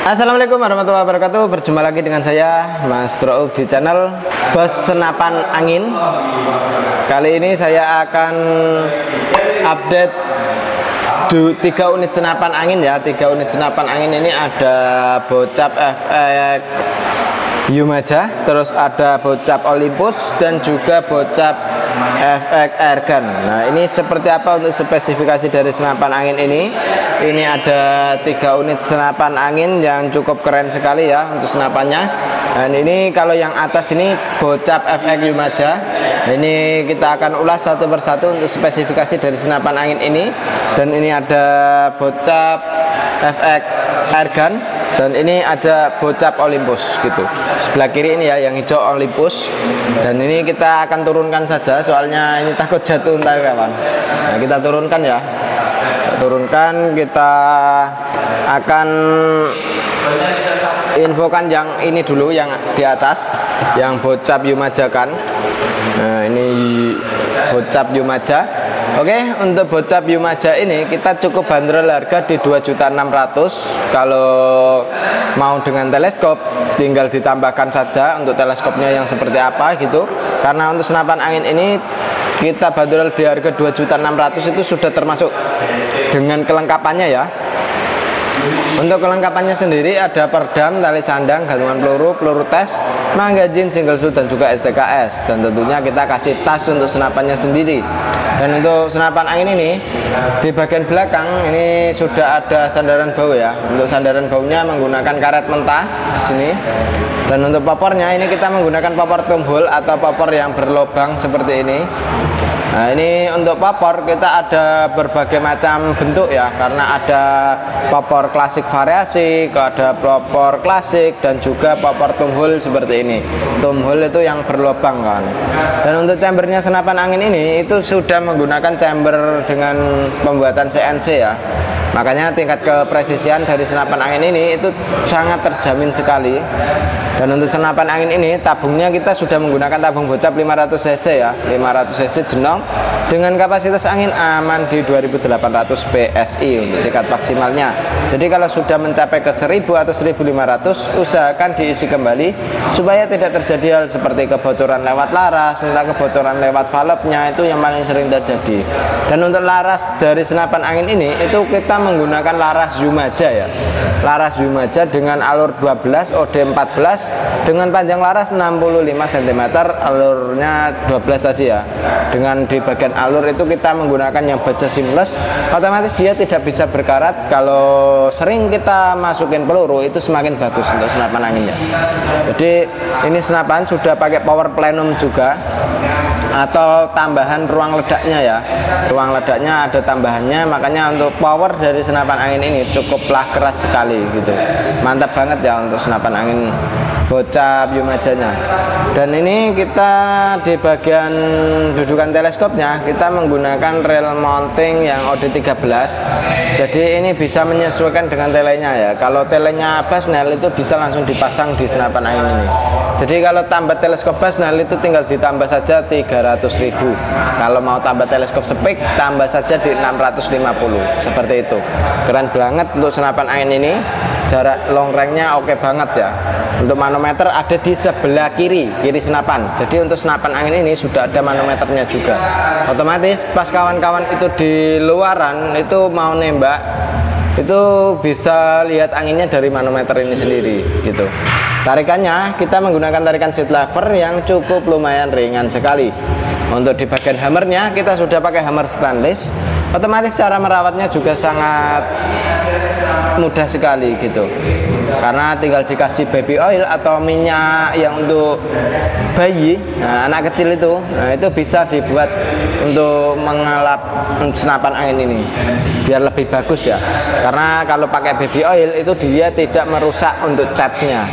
Assalamualaikum warahmatullahi wabarakatuh. Berjumpa lagi dengan saya Mas Roub di channel Bos Senapan Angin. Kali ini saya akan update 3 unit senapan angin ya. 3 unit senapan angin ini ada Bocap FX Yumaja, terus ada Bocap Olympus dan juga Bocap FX Airgun. Nah, ini seperti apa untuk spesifikasi dari senapan angin ini? Ini ada 3 unit senapan angin yang cukup keren sekali ya untuk senapannya. Dan ini kalau yang atas ini Bocap FX Yumaja. Ini kita akan ulas satu persatu untuk spesifikasi dari senapan angin ini. Dan ini ada Bocap FX Airgun dan ini ada Bocap Olympus gitu. Sebelah kiri ini ya yang hijau Olympus. Dan ini kita akan turunkan saja soalnya ini takut jatuh ntar kawan. Nah, kita turunkan ya. Turunkan, kita akan infokan yang ini dulu, yang di atas, yang Bocap Yumaja kan. Nah, ini Bocap Yumaja. Oke, untuk Bocap Yumaja ini kita cukup bandrol harga di 2.600.000. Kalau mau dengan teleskop tinggal ditambahkan saja untuk teleskopnya yang seperti apa gitu. Karena untuk senapan angin ini kita bandrol di harga 2.600.000 itu sudah termasuk dengan kelengkapannya ya. Untuk kelengkapannya sendiri ada perdam, tali sandang, gantungan peluru, peluru tes, magazin, single shoot dan juga STKS. Dan tentunya kita kasih tas untuk senapannya sendiri. Dan untuk senapan angin ini di bagian belakang ini sudah ada sandaran bau ya. Untuk sandaran baunya menggunakan karet mentah di sini. Dan untuk popornya ini kita menggunakan popor tumbuh atau popor yang berlubang seperti ini. Nah, ini untuk popor kita ada berbagai macam bentuk ya, karena ada popor klasik variasi, ada popor klasik dan juga popor tumhul seperti ini. Tumhul itu yang berlubang kan. Dan untuk chambernya senapan angin ini itu sudah menggunakan chamber dengan pembuatan CNC ya. Makanya tingkat kepresisian dari senapan angin ini itu sangat terjamin sekali. Dan untuk senapan angin ini tabungnya kita sudah menggunakan tabung Bocap 500 cc ya, 500 cc jenong dengan kapasitas angin aman di 2800 PSI untuk tingkat maksimalnya. Jadi kalau sudah mencapai ke 1000 atau 1500 usahakan diisi kembali supaya tidak terjadi hal seperti kebocoran lewat laras, entah kebocoran lewat valve-nya, itu yang paling sering terjadi. Dan untuk laras dari senapan angin ini itu kita menggunakan laras Yumaja ya. Laras Yumaja dengan alur 12 OD 14 dengan panjang laras 65 cm, alurnya 12 tadi ya. Dengan di bagian alur itu kita menggunakan yang baja seamless, otomatis dia tidak bisa berkarat. Kalau sering kita masukin peluru itu semakin bagus untuk senapan anginnya. Jadi ini senapan sudah pakai power plenum juga atau tambahan ruang ledaknya ya. Ruang ledaknya ada tambahannya, makanya untuk power dari senapan angin ini cukuplah keras sekali gitu. Mantap banget ya untuk senapan angin Bocap Yumajanya. Dan ini kita di bagian dudukan teleskopnya kita menggunakan rail mounting yang OD13. Jadi ini bisa menyesuaikan dengan telenya ya. Kalau telenya Basnel itu bisa langsung dipasang di senapan angin ini. Jadi kalau tambah teleskop Basnel itu tinggal ditambah saja 300.000. Kalau mau tambah teleskop Speak tambah saja di 650 seperti itu. Keren banget untuk senapan angin ini. Jarak long range-nya oke banget ya. Untuk manometer ada di sebelah kiri senapan. Jadi untuk senapan angin ini sudah ada manometernya juga. Otomatis pas kawan-kawan itu di luaran itu mau nembak itu bisa lihat anginnya dari manometer ini sendiri gitu. Tarikannya kita menggunakan tarikan seat lever yang cukup lumayan ringan sekali. Untuk di bagian hammernya kita sudah pakai hammer stainless. Otomatis cara merawatnya juga sangat mudah sekali gitu. Karena tinggal dikasih baby oil atau minyak yang untuk bayi, nah, anak kecil itu, nah itu bisa dibuat untuk mengelap senapan angin ini biar lebih bagus ya. Karena kalau pakai baby oil itu dia tidak merusak untuk catnya.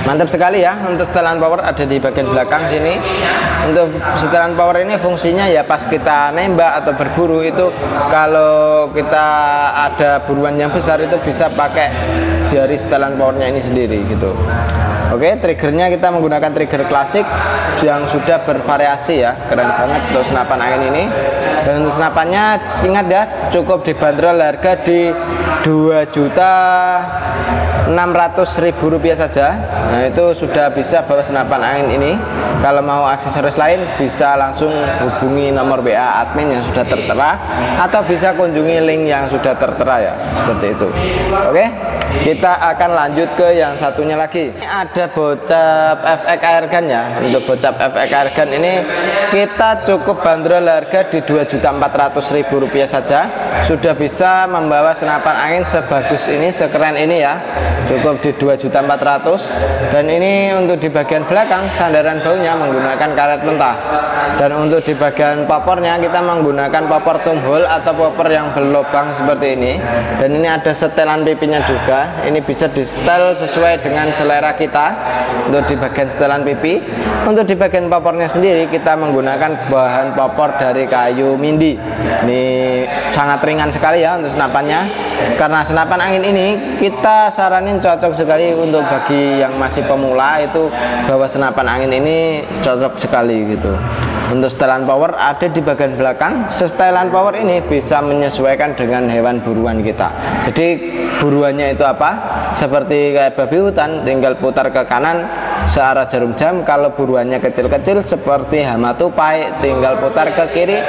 Mantap sekali ya. Untuk setelan power ada di bagian belakang sini. Untuk setelan power ini fungsinya ya pas kita nembak atau berburu itu, kalau kita ada buruan yang besar itu bisa pakai dari setelan powernya ini sendiri gitu. Oke, triggernya kita menggunakan trigger klasik yang sudah bervariasi ya, keren banget untuk senapan angin ini. Dan untuk senapannya ingat ya, cukup dibanderol harga di 2.600.000 rupiah saja. Nah, itu sudah bisa bawa senapan angin ini. Kalau mau aksesoris lain bisa langsung hubungi nomor WA admin yang sudah tertera, atau bisa kunjungi link yang sudah tertera ya, seperti itu. Oke, kita akan lanjut ke yang satunya lagi. Ini ada bocap FX airgun ya. Untuk bocap FX airgun ini kita cukup bandrol harga di 2.400.000 rupiah saja, sudah bisa membawa senapan angin sebagus ini, sekeren ini ya. Cukup di 2.400.000. Dan ini untuk di bagian belakang sandaran baunya menggunakan karet mentah, dan untuk di bagian popornya kita menggunakan popor tumhole atau popor yang berlubang seperti ini. Dan ini ada setelan pipinya juga, ini bisa di setel sesuai dengan selera kita. Untuk di bagian setelan pipi, untuk di bagian popornya sendiri kita menggunakan bahan popor dari kayu mindi. Ini sangat ringan sekali ya untuk senapannya, karena senapan angin ini kita saranin cocok sekali untuk bagi yang masih pemula, itu bawa senapan angin ini cocok sekali gitu. Untuk setelan power ada di bagian belakang. Setelan power ini bisa menyesuaikan dengan hewan buruan kita. Jadi buruannya itu apa? Seperti kayak babi hutan, tinggal putar ke kanan searah jarum jam. Kalau buruannya kecil-kecil seperti hama tupai, tinggal putar ke kiri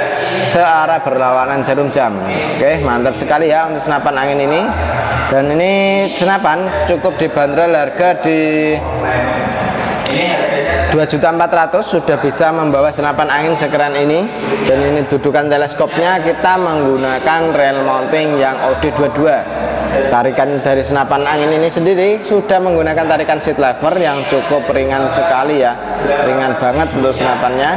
searah berlawanan jarum jam. Oke, mantap sekali ya untuk senapan angin ini. Dan ini senapan cukup dibanderol harga di 2.400.000, sudah bisa membawa senapan angin sekeren ini. Dan ini dudukan teleskopnya kita menggunakan rail mounting yang OD22. Tarikan dari senapan angin ini sendiri sudah menggunakan tarikan seat lever yang cukup ringan sekali ya, ringan banget untuk senapannya.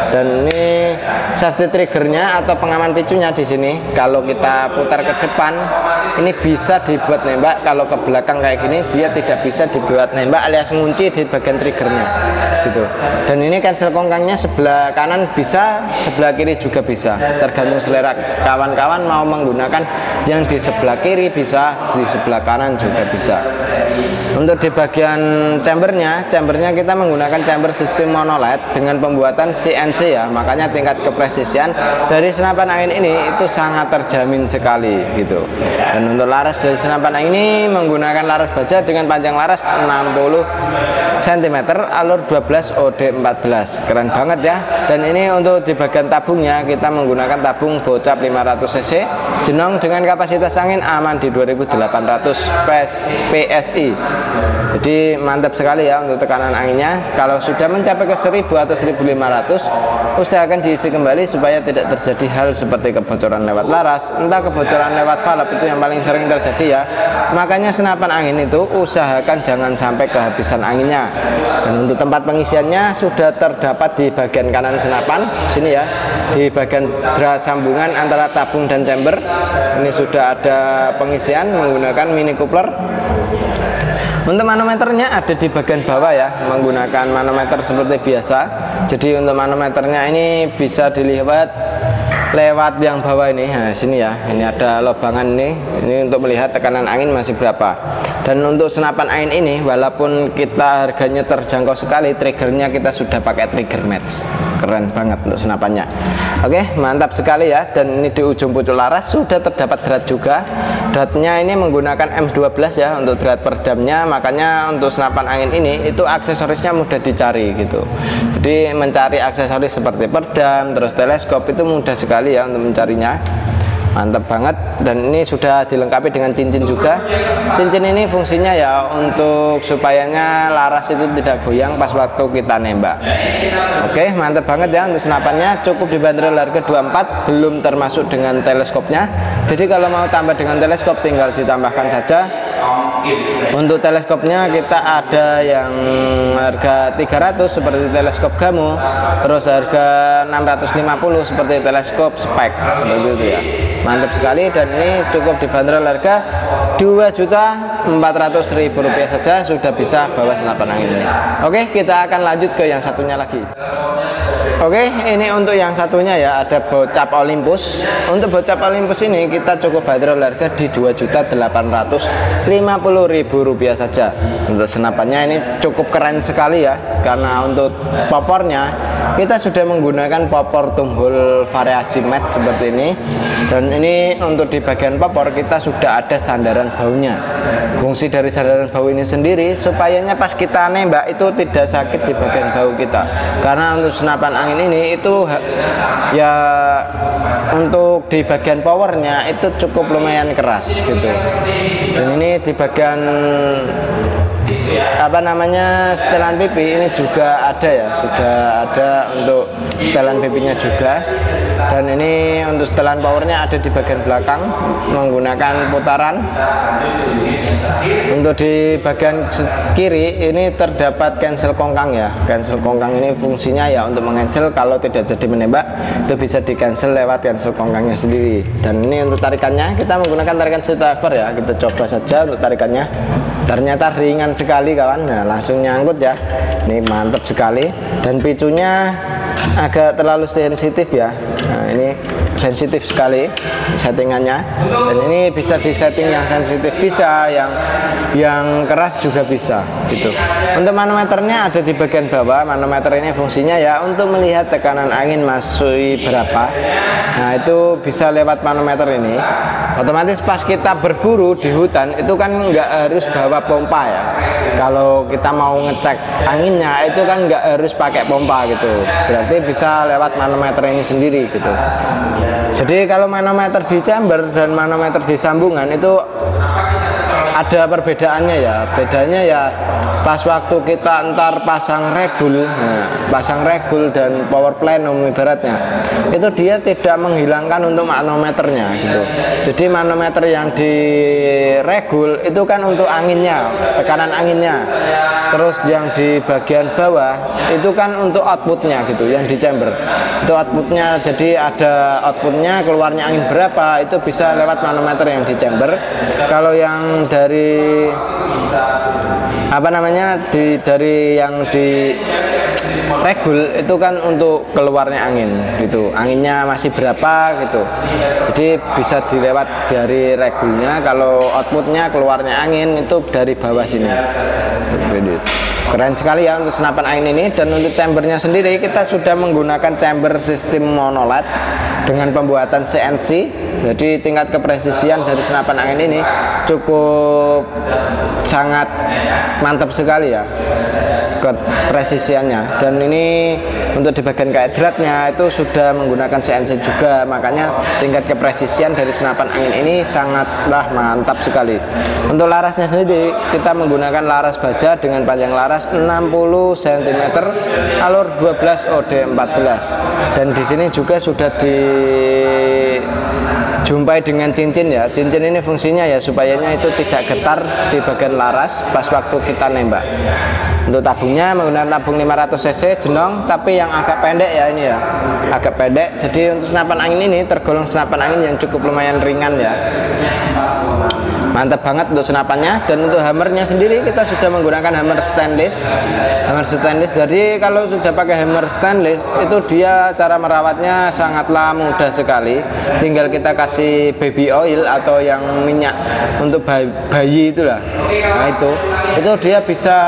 Dan ini safety triggernya atau pengaman picunya di sini. Kalau kita putar ke depan ini bisa dibuat nembak, kalau ke belakang kayak gini dia tidak bisa dibuat nembak alias ngunci di bagian triggernya gitu. Dan ini cancel kongkangnya sebelah kanan bisa, sebelah kiri juga bisa, tergantung selera kawan-kawan mau menggunakan yang di sebelah kiri bisa, di sebelah kanan juga bisa. Untuk di bagian chambernya kita menggunakan chamber sistem monolith dengan pembuatan CNC ya, makanya tingkat kepresisian dari senapan angin ini itu sangat terjamin sekali gitu. Dan untuk laras dari senapan angin ini menggunakan laras baja dengan panjang laras 60 cm, alur 12 OD14, keren banget ya. Dan ini untuk di bagian tabungnya kita menggunakan tabung bocap 500 cc jenong dengan kapasitas angin aman di 2800 PSI. Jadi mantap sekali ya untuk tekanan anginnya. Kalau sudah mencapai ke 1000 atau 1500 usahakan diisi kembali supaya tidak terjadi hal seperti kebocoran lewat laras, entah kebocoran lewat valve, itu yang paling sering terjadi ya. Makanya senapan angin itu usahakan jangan sampai kehabisan anginnya. Dan untuk tempat pengisiannya sudah terdapat di bagian kanan senapan sini ya, di bagian drat sambungan antara tabung dan chamber. Ini sudah ada pengisian menggunakan mini coupler. Untuk manometernya ada di bagian bawah ya, menggunakan manometer seperti biasa. Jadi untuk manometernya ini bisa dilihat lewat yang bawah ini. Nah, sini ya, ini ada lobangan ini untuk melihat tekanan angin masih berapa. Dan untuk senapan angin ini walaupun kita harganya terjangkau sekali, triggernya kita sudah pakai trigger match, keren banget untuk senapannya. Oke, mantap sekali ya. Dan ini di ujung pucuk laras sudah terdapat drat juga. Dratnya ini menggunakan M12 ya untuk drat peredamnya, makanya untuk senapan angin ini itu aksesorisnya mudah dicari gitu. Jadi mencari aksesoris seperti peredam terus teleskop itu mudah sekali ya untuk mencarinya. Mantap banget. Dan ini sudah dilengkapi dengan cincin juga. Cincin ini fungsinya ya untuk supayanya laras itu tidak goyang pas waktu kita nembak. Oke, mantap banget ya untuk senapannya. Cukup dibanderol harga 24, belum termasuk dengan teleskopnya. Jadi kalau mau tambah dengan teleskop tinggal ditambahkan saja. Untuk teleskopnya kita ada yang harga 300 seperti teleskop Gamo, terus harga 650 seperti teleskop Spek, begitu ya. Mantap sekali. Dan ini cukup dibanderol harga 2.400.000 rupiah saja sudah bisa bawa senapan angin ini. Oke, kita akan lanjut ke yang satunya lagi. Oke, ini untuk yang satunya ya, ada bocap Olympus. Untuk bocap Olympus ini kita cukup bandrol harga di Rp2.850.000 saja. Untuk senapannya ini cukup keren sekali ya, karena untuk popornya kita sudah menggunakan popor tumbul variasi match seperti ini. Dan ini untuk di bagian popor kita sudah ada sandaran baunya. Fungsi dari sandaran bau ini sendiri supayanya pas kita nembak itu tidak sakit di bagian bau kita. Karena untuk senapan angin ini itu ya untuk di bagian powernya itu cukup lumayan keras gitu. Dan ini di bagian setelan pipi ini juga ada ya, sudah ada untuk setelan pipinya juga. Dan ini untuk setelan powernya ada di bagian belakang menggunakan putaran. Untuk di bagian kiri ini terdapat cancel kongkang ya. Cancel kongkang ini fungsinya ya untuk mencancel kalau tidak jadi menembak, itu bisa di cancel lewat cancel kongkangnya sendiri. Dan ini untuk tarikannya kita menggunakan tarikan driver ya. Kita coba saja untuk tarikannya. Ternyata ringan sekali kawan. Nah, langsung nyangkut ya. Ini mantap sekali. Dan picunya agak terlalu sensitif ya. Nah, ini sensitif sekali settingannya. Dan ini bisa disetting yang sensitif bisa, yang keras juga bisa gitu. Untuk manometernya ada di bagian bawah. Manometer ini fungsinya ya untuk melihat tekanan angin masuk berapa. Nah, itu bisa lewat manometer ini. Otomatis pas kita berburu di hutan itu kan nggak harus bawa pompa ya. Kalau kita mau ngecek anginnya itu kan nggak harus pakai pompa gitu. Berarti bisa lewat manometer ini sendiri gitu. Jadi kalau manometer di chamber dan manometer di sambungan itu ada perbedaannya ya. Bedanya ya pas waktu kita entar pasang regul, pasang regul dan power plenum ibaratnya, itu dia tidak menghilangkan untuk manometernya gitu. Jadi manometer yang di regul itu kan untuk anginnya, tekanan anginnya. Terus yang di bagian bawah itu kan untuk outputnya gitu, yang di chamber itu outputnya. Jadi ada outputnya, keluarnya angin berapa itu bisa lewat manometer yang di chamber. Kalau yang dari dari yang di regul itu kan untuk keluarnya angin gitu, anginnya masih berapa gitu. Jadi bisa dilewat dari regulnya. Kalau outputnya keluarnya angin itu dari bawah sini. Keren sekali ya untuk senapan angin ini. Dan untuk chambernya sendiri kita sudah menggunakan chamber sistem monolith dengan pembuatan CNC. Jadi tingkat kepresisian dari senapan angin ini cukup sangat mantap sekali ya kepresisiannya. Dan ini untuk di bagian kaedratnya itu sudah menggunakan CNC juga, makanya tingkat kepresisian dari senapan angin ini sangatlah mantap sekali. Untuk larasnya sendiri kita menggunakan laras baja dengan panjang laras 60 cm, alur 12 OD 14. Dan di sini juga sudah dijumpai dengan cincin ya. Cincin ini fungsinya ya supayanya itu tidak getar di bagian laras pas waktu kita nembak. Untuk tabungnya menggunakan tabung 500 cc jenong, tapi yang agak pendek ya ini ya, agak pendek. Jadi untuk senapan angin ini tergolong senapan angin yang cukup lumayan ringan ya. Mantap banget untuk senapannya. Dan untuk hammernya sendiri kita sudah menggunakan hammer stainless. Hammer stainless. Jadi kalau sudah pakai hammer stainless itu dia cara merawatnya sangatlah mudah sekali. Tinggal kita kasih baby oil atau yang minyak untuk bayi itulah. Nah itu dia bisa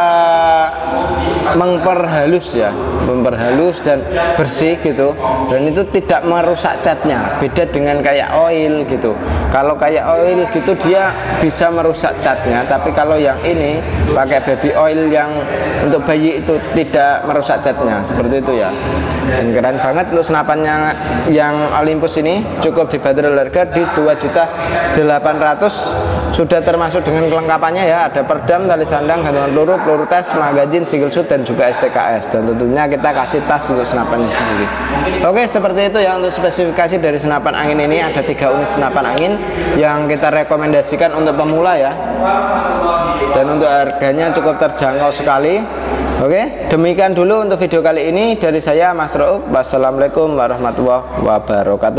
memperhalus ya, memperhalus dan bersih gitu. Dan itu tidak merusak catnya. Beda dengan kayak oil gitu. Kalau kayak oil gitu dia bisa merusak catnya, tapi kalau yang ini pakai baby oil yang untuk bayi itu tidak merusak catnya, seperti itu ya. Dan keren banget untuk senapannya yang Olympus ini. Cukup dibanderol harga di 2.800.000, sudah termasuk dengan kelengkapannya ya. Ada perdam, tali sandang, gantungan peluru, peluru tes, magazin, single shoot, dan juga STKS. Dan tentunya kita kasih tas untuk senapannya sendiri. Oke, seperti itu ya untuk spesifikasi dari senapan angin ini. Ada 3 unit senapan angin yang kita rekomendasikan untuk pemula ya. Dan untuk harganya cukup terjangkau sekali. Oke, demikian dulu untuk video kali ini dari saya Mas Rauf. Wassalamualaikum warahmatullahi wabarakatuh.